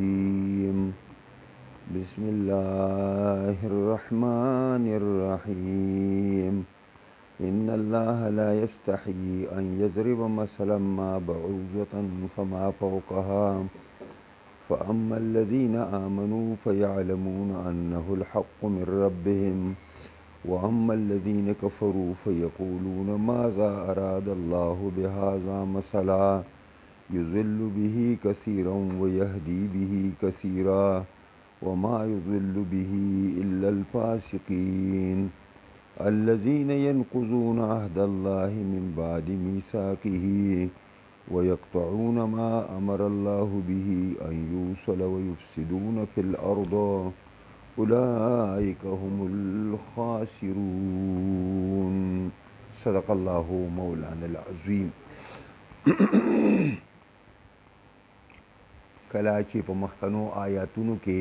الرجيم بسم الله الرحمن الرحيم إن الله لا يستحي أن يضرب مثلا ما بعوضة فما فوقها فأما الذين آمنوا فيعلمون أنه الحق من ربهم وأما الذين كفروا فيقولون ماذا أراد الله بهذا مثلا يضل به كثيرا ويهدي به كثيرا وما يضل به إلا الفاسقين الذين ينقضون عهد الله من بعد ميثاقه ويقطعون ما أمر الله به أن يوصل ويفسدون في الأرض أولئك هم الخاسرون صدق الله مولانا العظيم. کله چې په مخکنو آیاتونو کې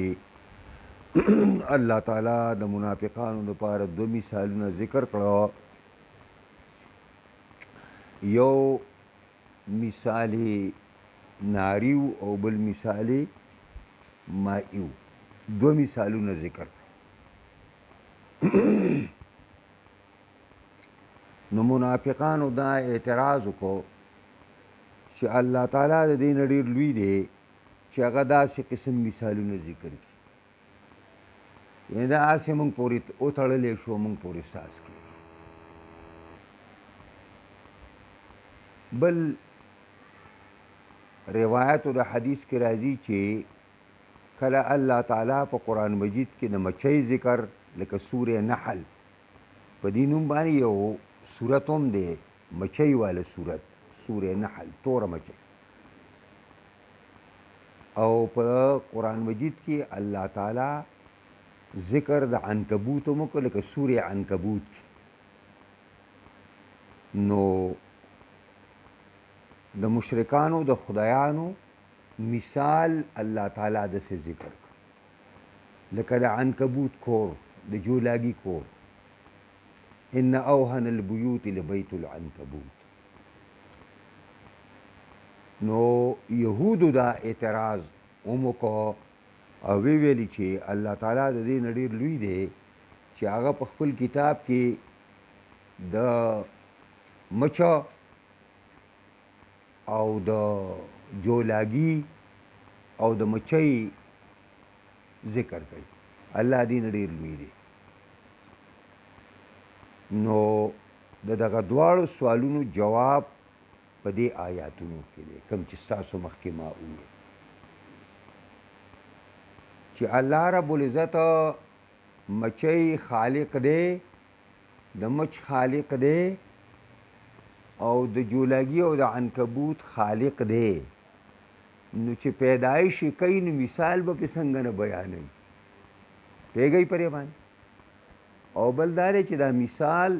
الله تعالی د منافقانو لپاره دو مثالونه ذکر کړو. یو مثال ناریو او بل مثال مائیو، دو مثالونه ذکر کړو. نو منافقانو دا اعتراض وکړو چې الله تعالی د دې نه ډېر لوی دی چې هغه داسې قسم مثالونه ذکر کړي، یعنې دا هسې موږ پورې وتړلی شو، موږ پورې ساز کړي. بل روایتو د حدیث کې راځي چې کله الله تعالی په قرآن مجید کې د مچۍ ذکر لکه سورې نحل په دې نوم باندې یو صورت هم دی، مچۍ والا صورت، سورې نحل، توره مچۍ. او په قرآن مجید کې الله تعالی ذکر د عنکبوت هم وکړ لکه سورې عنکبوت کې. نو د مشرکانو د خدایانو مثال الله تعالی داسې ذکر کړ لکه د عنکبوت کور، د جولاګي کور، ان اوهن البیوت لبیت العنکبوت. نو یهودو دا اعتراض هم وکړو او ویلي چې الله تعالی د دې نه ډېر لوی دی چې هغه په خپل کتاب کې د مچه او د جولاګي او د مچۍ ذکر کوي. الله دې نه ډېر لوی دی. نو د دغه دواړو سوالونو جواب په دې آیاتونو کې دی کوم چې ستاسو مخکې ما وویل چې الله رب العزت مچۍ خالق دی، د مچ خالق دی، او د جولاګي او د عنکبوت خالق دی. نو چې پیدایش یې کوي نو مثال به پې څنګه نه بیانوي، پوهېږئ پرې باندې. او بل دا دی چې دا مثال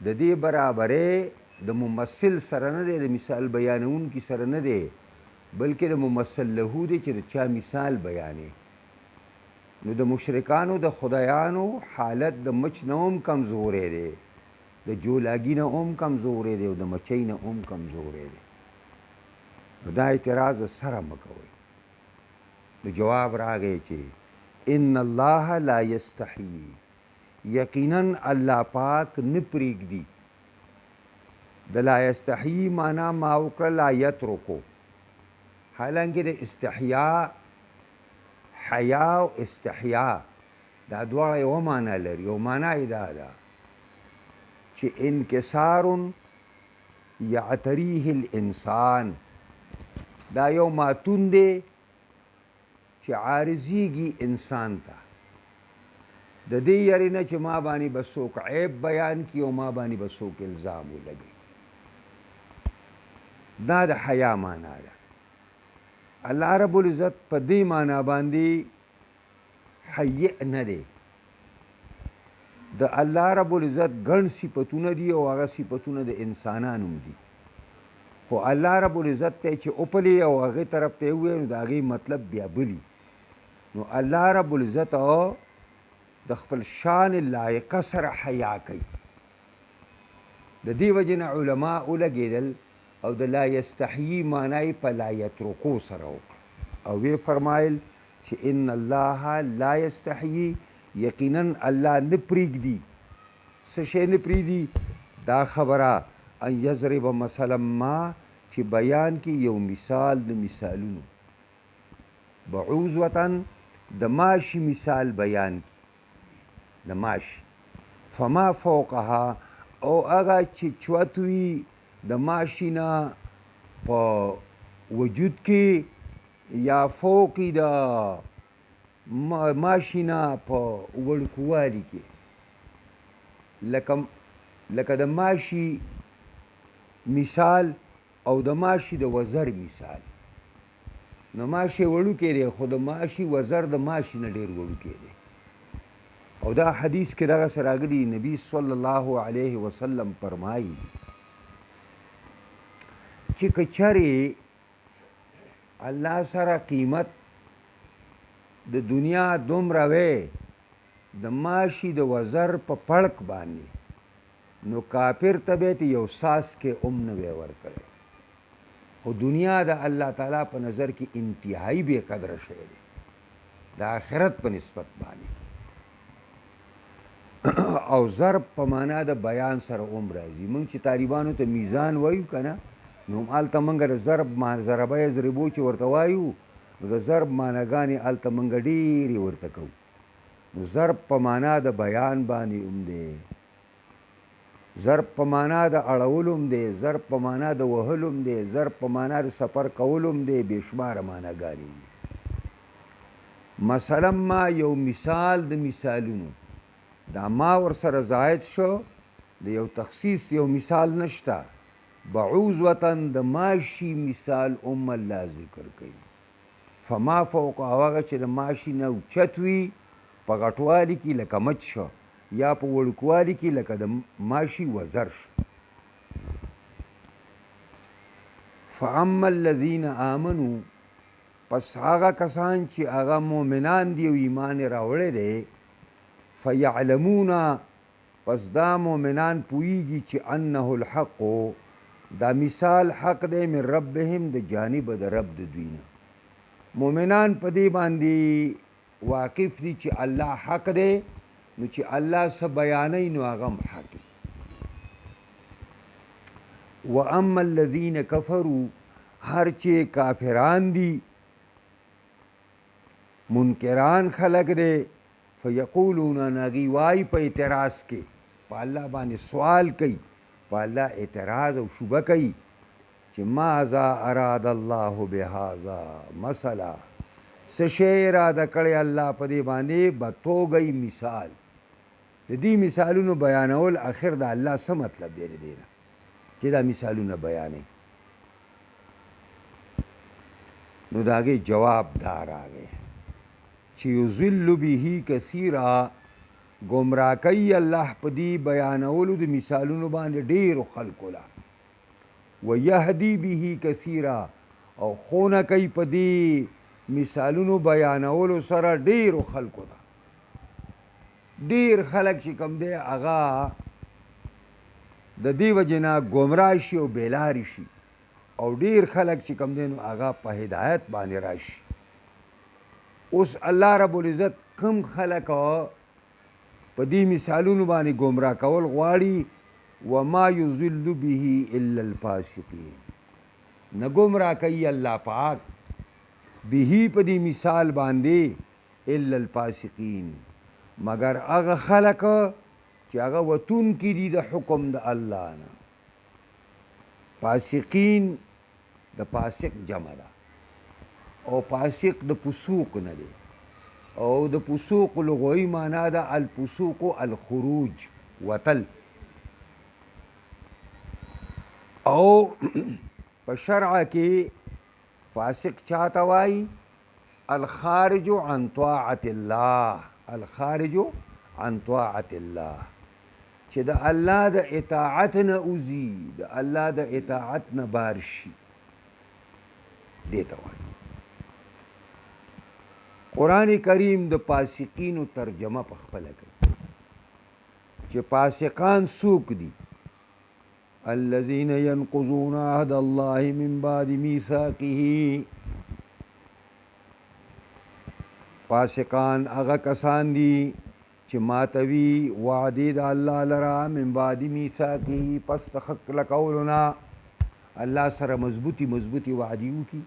د دې برابرې د ممثل سره نه دی، د مثال بیانونکي سره نه دی، بلکې د ممثل له دی چې د چا مثال بیانې. نو د مشرکانو د خدایانو حالت د مچ نه هم کمزوری دی، د جولاګي نه هم کمزوری دی، او د مچۍ نه هم کمزوری دی. نو دا اعتراض سره مه کوئ. نو جواب راغی چې ان الله لا یستحیي، یقینا الله پاک نه پرېږدي. د لا یستحیي معنا ما وکړه لا یترکو، حالانکې د استحیا، حیا او استحیا دا دواړه یوه معنا لري. یو معنا یې دا ده چې انکسار یعتریه الانسان، دا یو ماتون دی چې عارضیږي انسان ته د دې یاري نه چې ما باندې به څوک عیب بیان کړي او ما باندې به څوک الزام ولګوي. دا د حیا معنا ده. الله رب العزت په دې معنا باندې حیع نه دی. د الله رب العزت ګڼ صفتونه دي او هغه صفتونه د انسانانو هم دي، خو الله رب العزت ته چې اوپلې او هغې طرف ته یې ووایي نو د هغې مطلب بیا بلي. نو الله رب العزت د خپل شان لایقه سره حیا کوي. د دې وجې نه علما ولګېدل او د لا یستحیي معنا یې په لا یترکو سره وکړه. او وی فرمایل چې ان الله لا یستحیی یقینا الله نه پرېږدي څه شی نه پرېږدي دا خبره ان یضرب مثلا ما چې بیان کې یو مثال د مثالونو بعوضوتن د ماشي مثال بیان د ماشي فما فوقها او هغه چې چوت وي د ماشي نه په وجود کې یا فوقی د ماشي نه په وړوکوالي کې لکه د ماشي مثال او د ماشي د وزر مثال نو ماشي وړوکی دی خو د ماشي وزر د ماشي نه ډېر وړوکی دی او دا حدیث کې دغسې راغلي نبی صلی الله علیه وسلم فرمایي چې که چرې الله سره قیمت د دنیا دومره وی د ماشي د وزر په پړک باندې نو کافر ته به یو ساس کې نه وی ورکړی خو دنیا د الله تعالی په نظر کې انتهایی بې قدره شی دی د آخرت په نسبت باندې او ضرب په معنا د بیان سره راځي موږ چې طالبانو ته میزان وایو که نه نو هلته موږ د ضرب ضربه یضربو چې ورته وایو نو د ضرب معناګانې هلته موږ ډېرې ورته کوو نو ضرب په معنا د بیان باندې دی ضرب په معنا د اړولو دی ضرب په معنا د وهلو دی ضرب په معنا د سفر کولو دی بې شماره معناګانې دي مثلا ما یو مثال د مثالونو دا ما ورسره زاید شو د یو تخصیص یو مثال نشته بعوض وطن د ماشي مثال الله ذکر کوي فما فوق هغه چې د ماشي نه اوچت وي په غټوالي کې لکه مچ شو یا په وړوکوالي کې لکه د ماشي وزر شو فاما الذین آمنوا پس هغه کسان چې هغه مؤمنان دي او ایمان یې راوړی دی فیعلمون پس دا مؤمنان پوهیږي چې انه الحق دا مثال حق دی من ربهم د جانب د رب د دوی نه مؤمنان په دې باندې واقف دي چې الله حق دی نو چې الله څه بیانوي نو هغه هم حق دی واما الذین کفروا هر چې کافران دي منکران خلق دی فیقولون ناغي وای په اعتراض کې په الله باندې سوال کوي په الله اعتراض او شبه کوي چې ماذا اراد الله بهذا مثلا څه شی اراده کړی الله په دې باندې بتوګی مثال د دې مثالونو بیانول اخر د الله څه مطلب دی دی چې دا مثالونه بیانې نو د هغې جواب دا راغی چې یضل به کثیرا گمراه کوي الله په دې بیانولو د مثالونو باندې ډېرو خلکو له ویهدي به کثیرا او خونه کوي په دې مثالونو بیانولو سره ډېرو خلکو ته ډېر خلک چې کوم دی هغه د دې وجې نه ګمراه شي او بېلارې شي او ډېر خلک چې کوم دی نو هغه په هدایت باندې راشي اوس الله رب العزت کم خلک په دې مثالونو باندې ګمراه کول غواړي وما یضل به الا الفاسقین نه ګمراه کوي الله پاک به په دې مثال باندې الا الفاسقین مگر هغه خلک چې هغه وتونکي دي د حکم د الله نه فاسقین د فاسق جمع ده او فاسق د فسوق نه دی او د فسوق لغوي معنا ده الفسوق الخروج وتل او په شرع کې فاسق چاته وایي الخارج عن طاعت الله الخارج عن طاعت الله چې د الله د اطاعت نه اوزي د الله د اطاعت نه بار شي دې ته وایي قرآن کریم د فاسقینو ترجمه په خپله کوي چې فاسقان څوک دي الذين ينقضون عهد الله من بعد ميثاقه فاسقان هغه کسان دي چې ماتوي وعدې د الله لره من بعد میثاقه پس د حق لکولو نه الله سره مضبوطي وعدې وکړي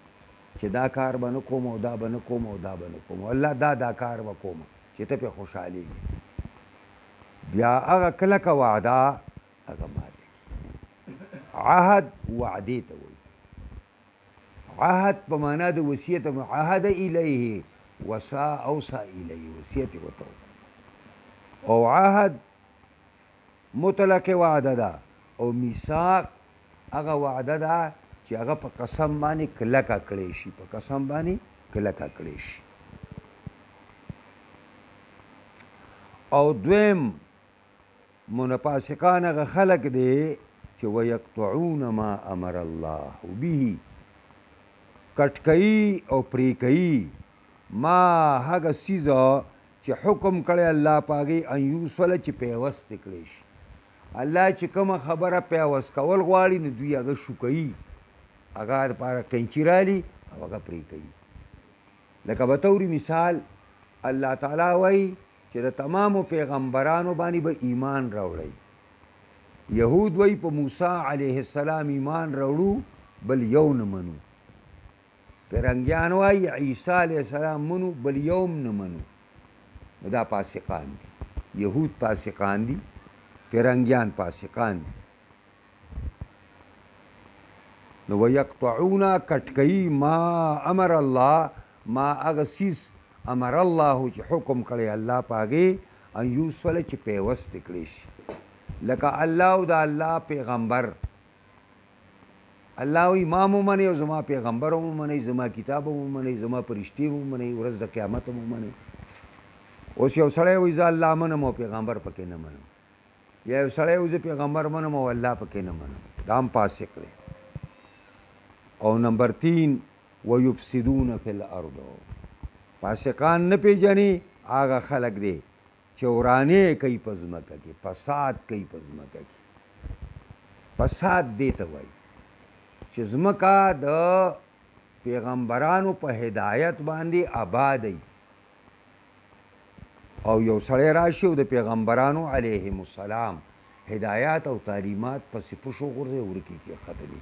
چې دا کار به نه کوم او دا به نه کوم او دا به نه کوم الله دا کار به کوم چې ته پرې خوشحالېږي بیا هغه کلکه وعده هغه ماتې عهد وعدې ته وایي عهد په معنا د وصیت عهد الیه وصا اوصى الیه وصیت یې ورته او عهد مطلق وعده ده او میثاق هغه وعده ده چې هغه په قسم باندې کلکه کړی شي په قسم باندې کلکه کړی شي او دویم منافقان هغه خلق دی چې ویقطعون ما امر الله به کټ کوي او پرې کوي ما هغه څیزه چې حکم کړی الله په هغې ان یوصله چې پیوست کړی شي الله چې کومه خبره پیوست کول غواړي نو دوی هغه شو کوي هغه دپاره کینچي رالي او هغه پرې کوي لکه به طور مثال الله تعالی وایي چې د تمامو پیغمبرانو باندې به ایمان راوړئ یهود وایي په موسی علیه السلام ایمان راوړو بل یو نه منو فرنګیان وایي عیسی علیه السلام منو بل یوم نه منو نو دا فاسقان دي یهود فاسقان دي فرنګیان فاسقان دي نو ویقطعون کټکئی ما امر الله ما هغه څیز امر الله چې حکم کړی الله په هغې ان یوصله چې پیوست کړی شي لکه الله او د الله پیغمبر الله وایي ما مو منئ او زما پیغمبر هم ومنئ زما کتاب هم ومنئ زما فرشتې هم ومنئ ورځ د قیامت هم ومنئ اوس یو سړی وایي زه الله منم او پیغمبر پکې نه منم یا یو سړی وایي زه پیغمبر منم او الله پکې نه منم دا هم فاسق دی او نمبر 3 ویفسدون فی الارض فاسقان نه پیژني هغه خلک دی چې ورانې کوي په ځمکه کې فساد کوي په ځمکه کې فساد دې ته وایي چې ځمکه د پیغمبرانو په هدایت باندې آبادی او یو سړی راشي او د پیغمبرانو علیهم السلام هدایات او تعلیمات پسې پشو غورځي ورکي کې ختمي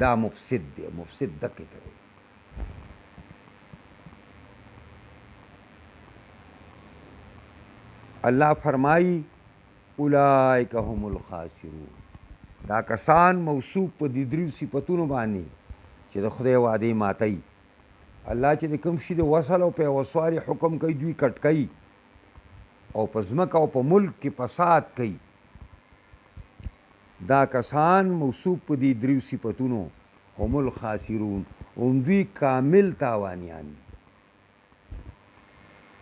دا مفسد دی مفسد دقې ته وایي الله فرمایي اولئک هم الخاسرون دا کسان موصوف په دې دریو صفتونو باندې چې د خدای وعدې ماتوي الله چې د کوم شي د وصل او پیوستوالي حکم کوي دوی کټ کوي او په ځمکه او په ملک کې فساد کوي دا کسان موصوف په دې دریو صفتونو هم الخاسرون هم دوی کامل تاوانیان دي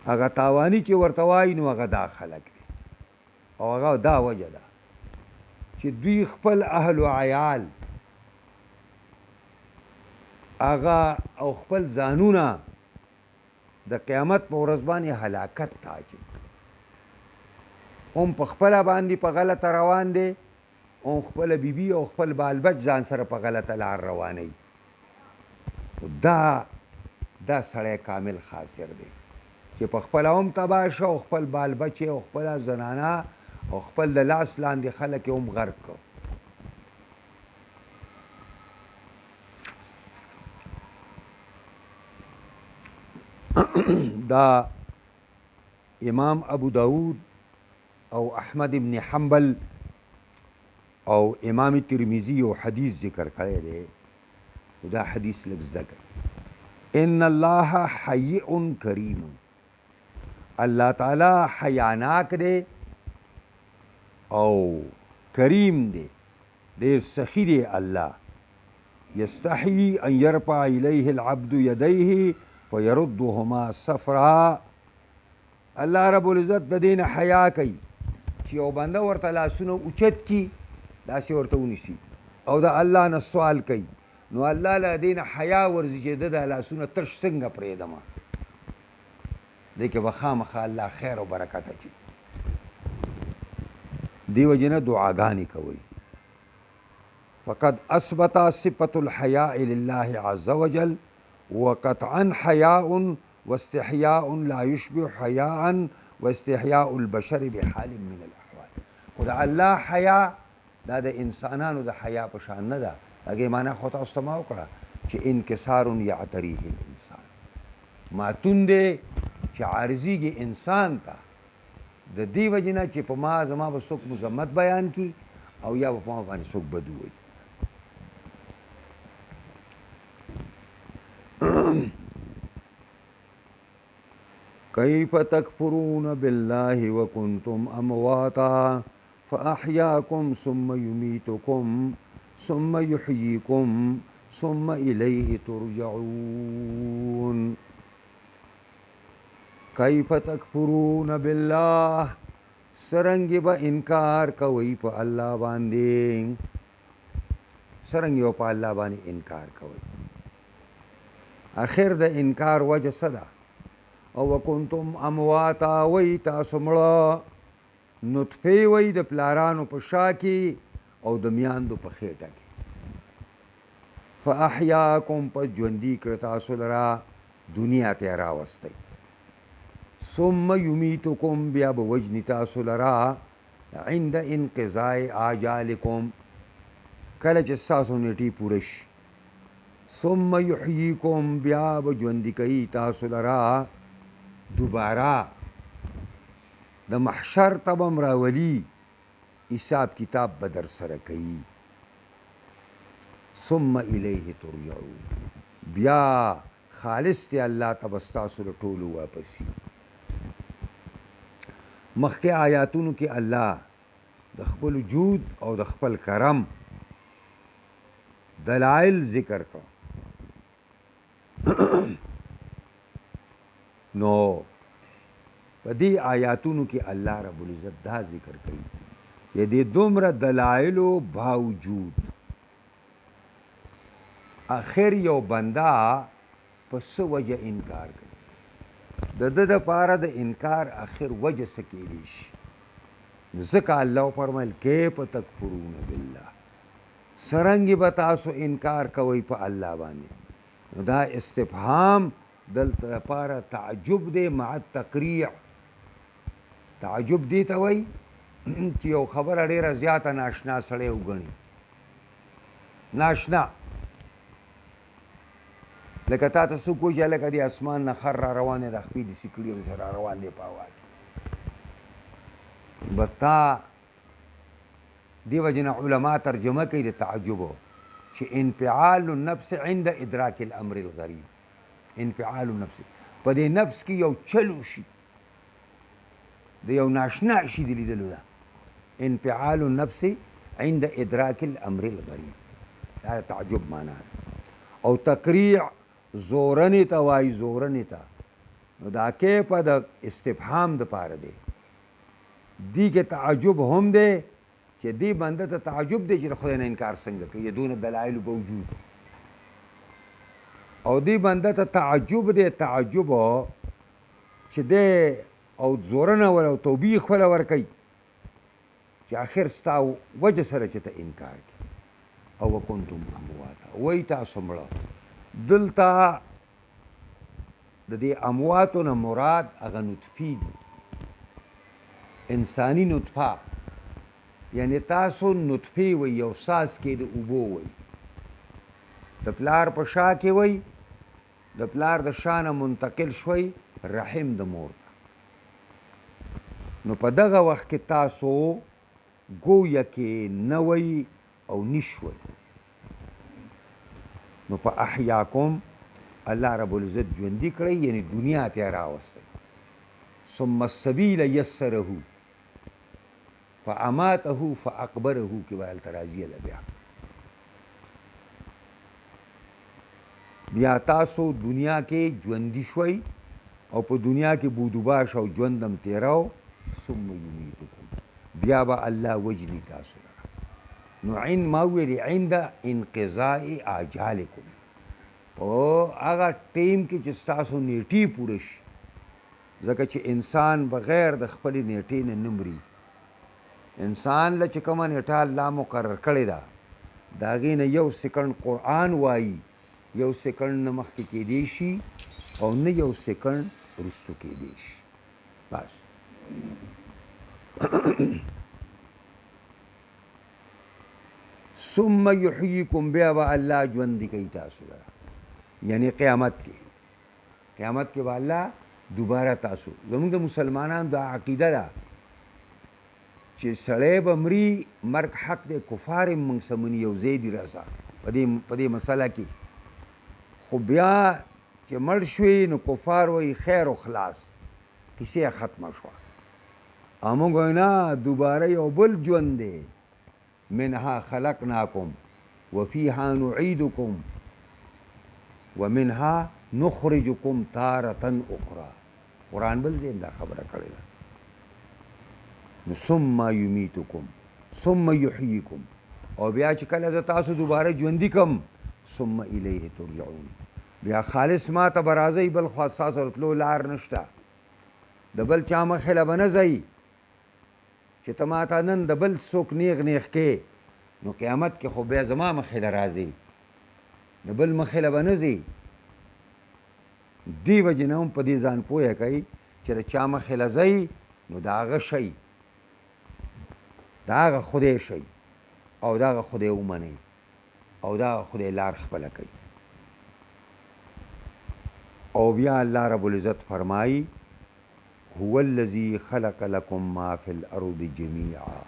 هغه تاواني چې ورته وایي نو هغه دا خلک دي او هغه دا وجه ده چې دوی خپل اهل و عیال هغه او خپل ځانونه د قیامت په ورځ باندې هلاکت ته اچوي هم په خپله باندې په غلطه روان دی او خپله بیبي او خپل بالبچ ځان سره په غلطه لار روانوي دا سړی کامل خاسر دی چې په خپله هم تباه شه او خپل بالبچ او خپله زنانه او خپل د لاس لاندې خلک یې هم غرق کړو دا امام ابو داود او احمد ابن حنبل او امام ترمذی یو حدیث ذکر کړی دی دا حدیث لږ زده کړئ ان الله حیء کریم الله تعالی حیاناک دی او کریم دی ډېر سخي دی الله یستحیي ان یرفع الیه العبد یدیه فیردهما صفرا الله رب العزت د دې نه حیا کوي چې یو بنده ورته لاسونه اوچت کي داسې ورته ونیسي او د الله نه سوال کوي نو الله له دې نه حیا ورځي چې د لاسونه تش څنګه پرېږدمه دې کې به خامخا الله خیر او برکت اچي دې وجې نه دعاګانې کوئ فقد اثبت صفة الحیاء لله عز وجل وقطعا حیاء واستحیاء لا یشبه حیاء واستحیاء البشر بحال من الاحوال. خو د الله حیا دا د انسانانو د حیا په شان نه ده. هغې معنا خو تاسو ته ما وکړه چې انکسار یعتریه الانسان، ماتون دی چې عارضیږي انسان ته د دې وجې نه چې په ما زما به څوک مذمت بیان کي او یا به په ما باندې څوک بد ووایي. کیف تکفرون بالله وکنتم امواتا فاحیاکم ثم یمیتکم ثم یحییکم ثم الیه ترجعون. کیف تکفرون بالله، سرنگی با انکار کوي په الله باندې، سرنگی با په الله باندې انکار کوي. اخر د انکار وجه څه ده؟ او وکنتم امواتا، وی تاسو مړه نطفې وی د پلارانو په شا کې او د میاندو په خېټه کې. فاحیاکم، پس ژوندي کړه تاسو لرا، دنیا ته راوستی. ثم یمیتکم، بیا به وجني تاسو لرا عند انقضاء آجالکم، کله چې ستاسو نیټې پوره شي. ثم یحییکم، بیا به ژوندي کوي تاسو لرا دوباره، د محشر ته به م راولي، حساب کتاب به در سره کوي. ثم الیه ترجعون، بیا خالص دی الله ته به ستاسو له ټولو واپسي. مخکې آیاتونو کې الله د خپل وجود او د خپل کرم دلائل ذکر کړ. نو په دې آیاتونو کې الله رب العزت دا ذکر کوي چې د دومره دلایلو باوجود اخر یو بنده په څه وجه انکار کوي. د ده دپاره د انکار اخر وجه څه کیدی شي؟ ځکه الله فرمایل کیف تکفرون بالله، څرنګې به تاسو انکار کوئ په الله باندې. نو دا استفهام دلته لپاره تعجب دی مع التقریع. تعجب دی ته وایي چې یو خبره ډېره زیاته ناشنا سړی وګڼي. ناشنا لکه تا ته څوک وایي چې هلکه دې اسمان نه خر را روان دی، د خپې داسې کړي او داسې را روان دی په هوا کې. به تا دې وجې نه علما ترجمه کوي د تعجبو چې انفعال النفس عند ادراک الامر الغریب. انفعال النفس، په دې نفس کې یو چل وشي، د یو ناشنا شي د لیدلو ده. انفعال النفس عند ادراک الامر الغریب، دا تعجب معنا ده. او تقریع زورنې ته وایي، زورنې ته. نو دا کیفه د استفهام دپاره دی. دې کې تعجب هم دی چې دې بنده ته تعجب دی چې د خدای نه انکار څنګه کوي دونه دلایلو باوجود. او دې بنده ته تعجب دی، تعجب چې دی او زورنه ول او توبیخ وله ورکوي چې آخر ستا وجه سره چې ته انکار کوي. او وکنتم امواتا، وایي تاسو مړه. دلته د دې امواتو نه مراد هغه نطفې دي، انساني نطفه. یعنی تاسو نطفې وئ، یو ساس کې د اوبو وئ، د پلار په شا کې وئ، د پلار د شا نه منتقل شوئ رحم د مور ته. نو په دغه وخت کې تاسو ګویه کې نه وئ او نشوئ. نو په احیاکم الله رب العزت ژوندي کړئ، یعنی دنیا ته راوستی. ثم السبیل یسره فاماته فاقبره کې به هلته راځي ده. بیا تاسو دنیا کې ژوندي شوئ او په دنیا کې بودوباش او ژوندم تیراو. ثم یمیتکم، بیا به الله وجني تاسو لره. نو عین ما ویلي عند انقضاء آجالکم، په هغه ټیم کې چې ستاسو نیټې پوره شي. ځکه چې انسان بغیر د خپلې نیټې نه نه مري. انسان له چې کومه نیټه الله مقرر کړې ده د هغې نه یو سکنډ قرآن وایي، یو سکنډ نه مخکې کیدی شي او نه یو سکند رستو کېدی شي. بس ثم یحییکم، بیا به الله ژوندي کوي تاسو لره، یعنی قیامت کې به الله دوباره تاسو. زمونږ د مسلمانانو دا عقیده ده چې سړی به مري، مرګ حق دی، کفار یې موږ سموني یو ځای دي راسه په دې مسله کې. خو بیا چې مړ شوي نو کفار وایي خیر و خلاص، کیسې ختمه شوه. او موږ وایو نه، دوباره یو بل ژوند دی. منها خلقناکم وفیها نعیدکم ومنها نخرجکم تارة اخرى. قرآن بل ځای دا خبره کړې ده. نو ثم یمیتکم ثم یحییکم، او بیا چې کله زه تاسو دوباره ژوندي کم، ثم الیه ترجعون، بیا خالص ما ته به راځئ، بل خوا ستاسو رتلو لار نشته، د بل چا مخې له به نه ځئ چې ته ما ته نن د بل څوک نیغ کې، نو قیامت کې خو بیا زما مخې له راځي، د بل مخې له به نه ځي. دې وجې نه هم په دې ځان پوهه کوي چې د چا مخې له ځئ نو د هغه شئ، د هغه خدای شئ، او د هغه خدای ومنئ، او د هغه خدای لار خپله کوي. او بیا الله رب العزت فرمایي هو الذي خلق لكم ما في الارض جميعا.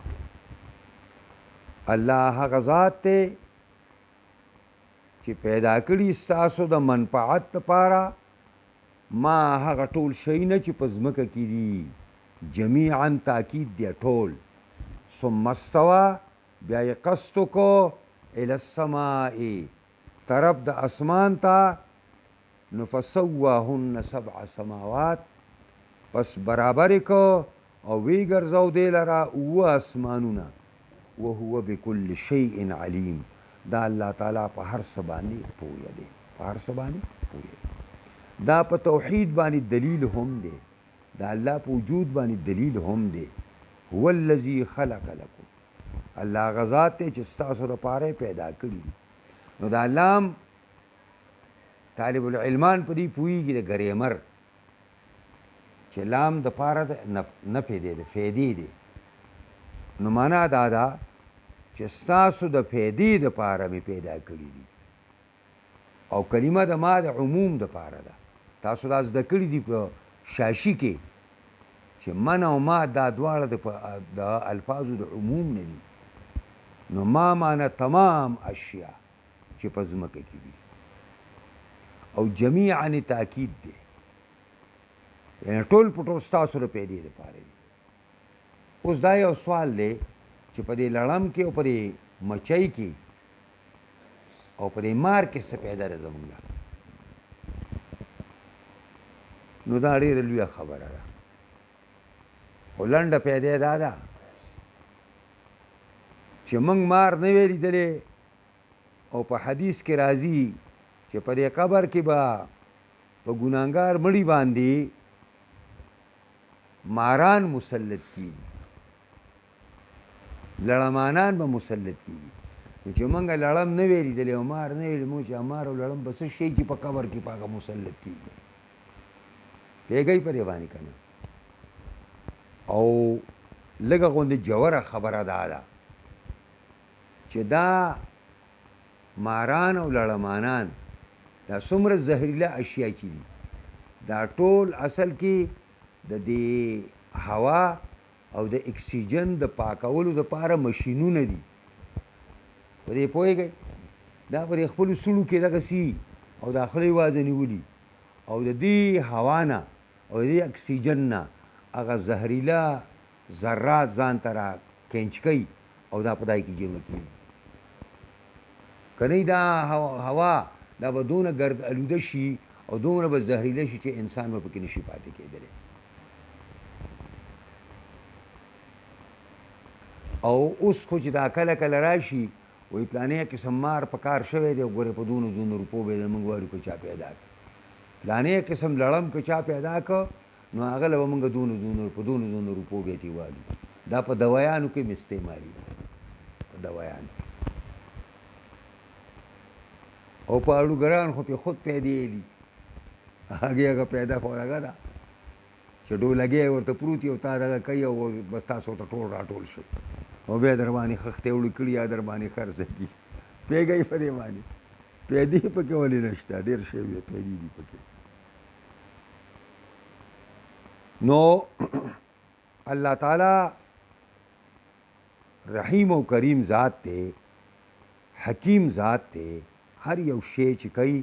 الله هغه ذات دی چې پیدا کړي ستاسو د منفعت لپاره ما هغه ټول شیونه چې په ځمکه کې دي، جمیعا تاکید دی ټول. ثم استوى، بیا یې قصد وکړو الی السماء، طرف د اسمان ته، نو فسواهن 7 سماوات، پس برابر کو او وی ګرځاو دی لره 7 اسمانونه. وهو بكل شيء علیم، دا الله تعالی په هر څه باندې پوهه دی، په هر څه باندې پوهه. دا په توحید باندې دلیل هم دی، دا الله په وجود باندې دلیل هم دی. هو الذي خلق لكم، الله غزاد ته چې ستاسو لپاره پیدا کړي. نو دا لام طالب العلمان په دې پوهیږي د ګریمر چې لام د پاره نه پیدا دی، فیدی دی. نو معنا دا ده چې ستاسو د فیدی د پاره مې پیدا کړي دي، او کلمه د ما د عموم د پاره ده. تاسو دا زده کړي دي په شاشي کې چې من او ما دا دواړه د الفاظو د عموم نه دي. نو ما معنا تمام اشیاء چې په ځمکه کې دي، او جمیعا تاکید دی، یعنی ټول په ټول ستاسو د پیدې دپاره دي. اوس دا یو سوال دی چې په دې لړم کې او په دې مچۍ کې او په دې مار کې څه پیدا ده زمونږ، نو دا ډېره لویه خبره ده. خو لنډه پیدا دا ده چې موږ مار نه وی لیدلی، او په حدیث کې راځي چې په دې قبر کې به په ګناهګار مړي باندې ماران مسلط کیږي، لړمانان به مسلط کیږي. نو چې موږ لړم نه وی لیدلی او مار نه وی لیدلی، موږ چې مار او لړم به څه شي چې په قبر کې په هغه مسلط کیږي. پوهېږئ په دې باندې که نه؟ او لږه غوندې جوره خبره دا ده چې دا ماران او لړمانان دا څومره زهریله اشیا چې دي، دا ټول اصل کې د دې هوا او د اکسیجن د پاکولو دپاره مشینونه دي. په دې پوهېږئ؟ دا په دې خپلو سړو کې دغسې او دا خوله یې وازه نیولي، او د دې هوا نه او د دې اکسیجن نه هغه زهریله ذرات ځان ته را کینچ کوي او دا په دای کې جمع کېږي. که نه دا هوا دا به دونه ګرد الوده شي او دومره به زهریله شي چې انسان به پکې نشي پاتې کېدلی. او اوس خو چې دا کله کله راشي وایي پلانې قسم مار په کار شوی دی، ګورې په دونه دونه روپو به یې موږ وایو که چا پیدا کړ. پلانې قسم لړم که چا پیدا کړ نو هغه له به موږ دونه دونه په دونه دونه روپو به یې وایو. دا په دوایانو کې مې استعمالي ده، په دوایانو کې. او په اړوګران خو پې خود پیدې دي، هغه پیدا خو هغه ده چې ډولګی ورته پروت یو تا دغه کوي او بس تاسو ته ټول راټول شي او بیا در باندې خښتې وړي کړي یا در باندې خرڅ کړي پوهېږئ په دې باندې پیدې پکې ولې نشته ډېر شی وي پیدې دي پکې نو الله تعالی رحیم او کریم ذات دی حکیم ذات دی هر یو شی چې کوي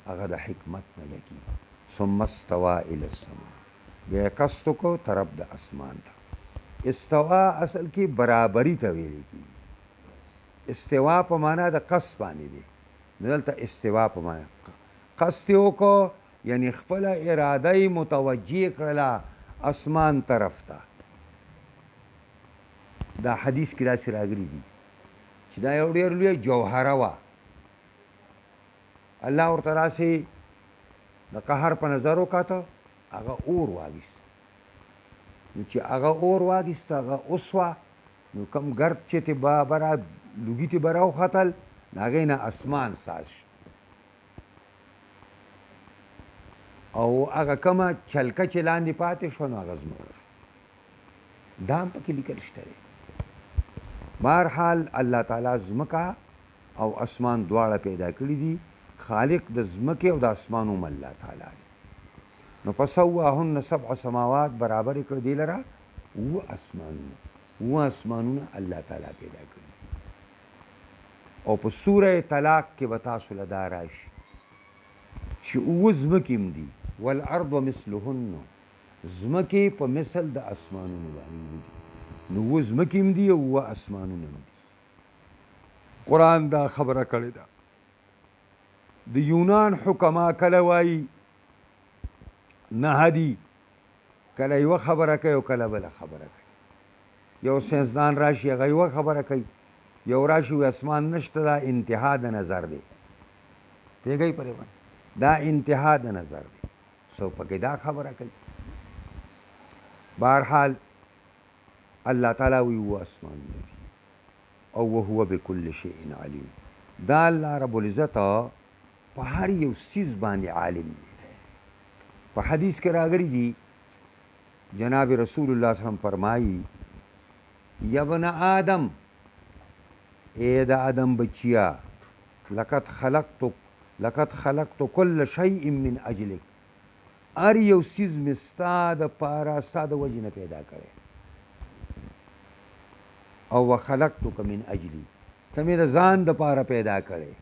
هغه د حکمت نه لګي ثم استوى الى السماء بیا قصد کو طرف د اسمان ته استوا اصل کې برابري ته ویل کېږي استوا په معنا د قصد باندې دی دلته استوا په معنا قصد یې وکړو یعنی خپله اراده یې متوجه کړله اسمان طرف ته دا حدیث کې داسې راغلي دي چې دا یو ډېر لوی جوهره وه الله ورته راسې د قهر په نظر وکاته هغه اور واګیست نو چې هغه اور واګیست هغه اوسوه نو کم ګرد چې تې برا لوګي تې به راوختل د هغې نه اسمان ساز شو او هغه کومه چلکه چې لاندې پاتې شوه نو هغه ځمکه شو دا هم پکې لیکل شته دی بهرحال الله تعالی ځمکه او اسمان دواړه پیدا کړي دي خالق د ځمکې او د اسمان هم الله تعالی دی نو فسواهن سبع سماوات برابر کړ دی لره اوه اسمانونه الله تعالی پیدا کړي او په سوره طلاق کې به تاسو له دا راشي چې اوه ځمکې هم دي والارض مثلهن ځمکې په مثل د اسمانونو باندې دي نو اوه ځمکې هم دي او اوه اسمانونه هم دي قرآن دا خبره کړې ده د یونان حکما کله وایي نه دي کله یوه خبره کوي او کله بله خبره کوي یو ساینسدان راشي هغه یوه خبره کوي یو راشي وي اسمان نشته دا انتها د نظر دی پوهېږئ په دې باندې دا انتها د نظر دی څوک پکې دا خبره کوي بهرحال الله تعالی وی اوه اسمانونه دي او وهو بكل شیء علیم دا الله رب العزت په هر یو څیز باندې عالم دی په حدیث کې راغلی دي جناب رسول الله صلی الله علیه وسلم فرمایي یا ابن آدم اے د آدم بچیا لقد خلقت كل شيء من اجلک هر یو څیز مې ستا دپاره ستا د وجې نه پیدا کړی او وخلقتک من اجلی ته مې د ځان دپاره پیدا کړی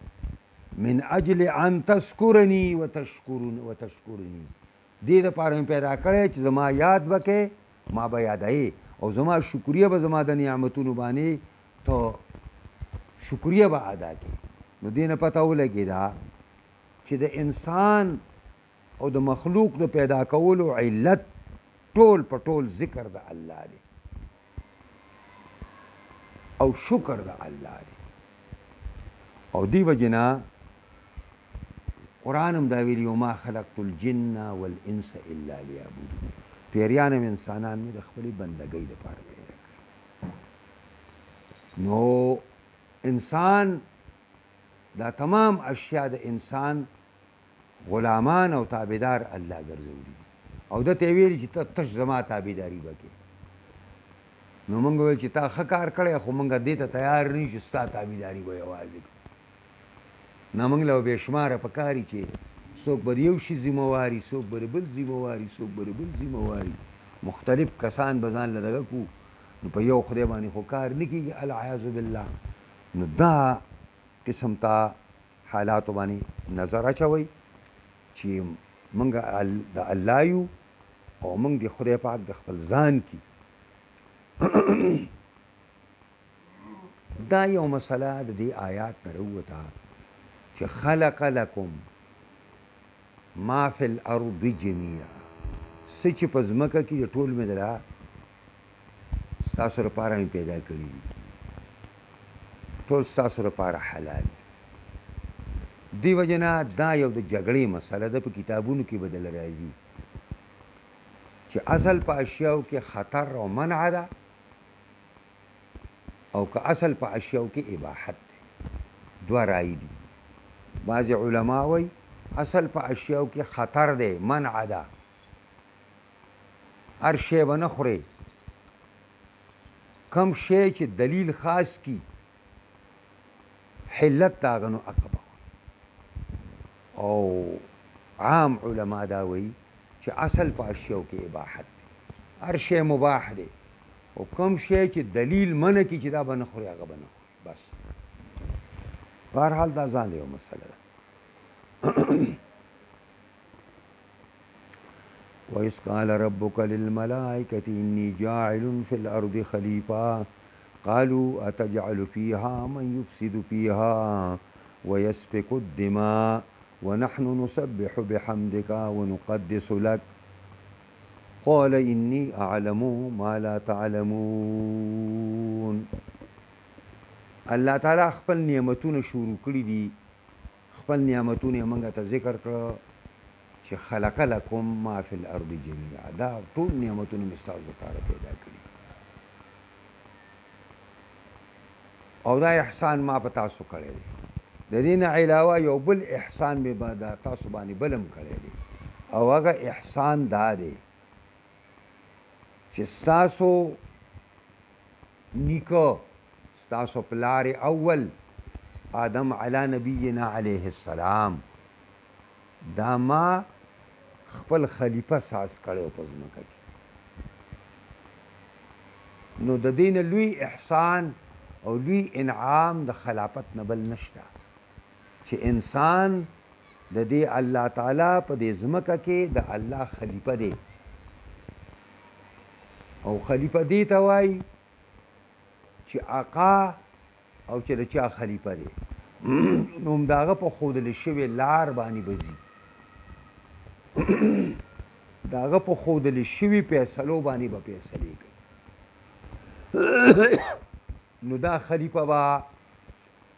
من اجل ان تذکرنی وتشکرنی دې دپاره مې پیدا کړی چې زما یاد وکې ما به یادوې او زما شکریه به زما د نعمتونو باندې ته شکریه به ادا کړې نو دې نه پته ولګېده چې د انسان او د مخلوق د پیدا کولو علت ټول په ټول ذکر د الله دی او شکر د الله دی او دی وجې نه قرآن هم دا ویلي وما خلقت الجن والانس الا لیعبدون پیریان هم انسانان مې د خپلې بندګۍ دپاره پیدا کړي نو انسان دا تمام اشیاء د انسان غلامان او تابعدار الله ګرځولي او ده ته یې ویلي چې ته تش زما تابعداري به کوې نو موږ ویل چې تا ښه کار کړی خو موږ دې ته تیار نه یو چې ستا تابعداري به یوازې کړو نه موږ له بې شماره پکار دي چې څوک به د یو شي ذمهواري څوک به د بل ذمهواري څوک به د بل ذمهواري مختلف کسان به ځان له دغه کړو نو په یو خدای باندې خو کار نه کېږي العیاذ بالله نو دا قسم ته حالاتو باندې نظر اچوئ چې موږ د الله یو او موږ د خدای پاک د خپل ځان کې دا یو مسله د دې آیات نه راووته چې خلق لکم ما فی الارض جمیعا څه چې په ځمکه کې ټول مې دله ستاسو لپاره مې پیدا کړي دي ټول ستاسو لپاره حلال دی وجه نه دا یو د جګړې مسله ده په کتابونو کې بدل راځي چې اصل په اشیاو کې خطر او منع ده او که اصل په اشیاو کې اباحت ده دوه رایې دي بعضې علما وایي اصل په اشیاو کې خطر دی، منع ده، هر شی به نه خورئ. کم شی چې دلیل خاص کی حلت د هغه نو هغه به خورئ. او عام علما دا وایي چې اصل په اشیاو کې اباحت دی، هر شی مباح دی، او کوم شی چې دلیل منع کی چې دا به نه خوري هغه به نه خوري. بس بهرحال دا ځان یو مسله ده. وإذ قال ربك للملائكة إني جاعل في الأرض خليفة قالوا أتجعل فيها من يفسد فيها ويسفك الدماء ونحن نسبح بحمدك ونقدس لك قال إني أعلم ما لا تعلمون. الله تعالی خپل نعمتونه شروع کړي دي، خپل نعمتونه موږ ته ذکر کړه چې خلق لكم ما فی الارض جميعا، دا ټول نعمتونه مې ستاسو لپاره پیدا کړي او دا احسان ما په تاسو کړی دی. د دې نه علاوه یو بل احسان مې به دا تاسو باندې بلم کړی دی، او هغه احسان دا دی چې ستاسو نیکه، ستاسو پلار اول آدم علی نبینا علیه السلام، دا ما خپل خلیفه ساز کړی په ځمکه کې. نو د دې نه لوی احسان او لوی انعام د خلافت نه بل نشته چې انسان د دې الله تعالی په دې ځمکه کې د الله خلیفه دی. او خلیفه دې ته وایي چې آقا او چې د چا خلیفه دی نو همداغه په ښودلې شوې لار باندې به ځي، د هغه په ښودلې شوي فیصلو باندې به فیصلې کوي. نو دا خلیفه به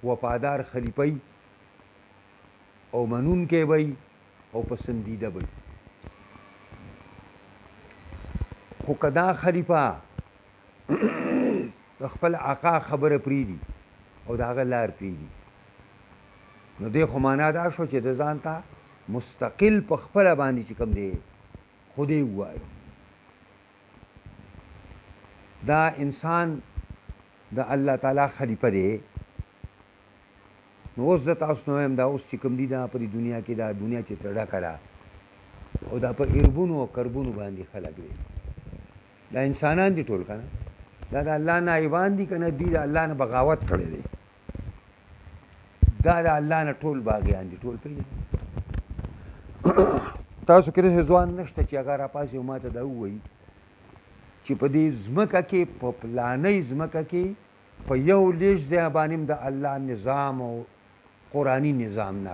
وفادار خلیفه وي او منونکی وي او پسندیده وي. خو که دا خلیفه د خپل آقا خبره پرېږدي او د هغه لار پرېږدي، نو دې خو معنا دا شو چې د ځان ته مستقل په خپله باندې چې کوم دی خودی ووایو. دا انسان د الله تعالی خلیفه دی. نو اوس زه تاسو نه وایم دا اوس چې کوم دي دا په دې دنیا کې دا دنیا چې تړه ډکه ده او دا په اربونو او کربونو باندې خلک دی، دا انسانان دي ټول که نه، دا د الله نایبان دي که نه، دوی د الله نه بغاوت کړی دی، دا د الله نه ټول باغیان دي، ټول پېژني. تاسو کې داسې ځوان نشته چې هغه راپاڅي او ما ته دا ووایي چې په دې ځمکه کې په پلانۍ ځمکه کې په یو لیش ځای باندې د الله نظام او قرآني نظام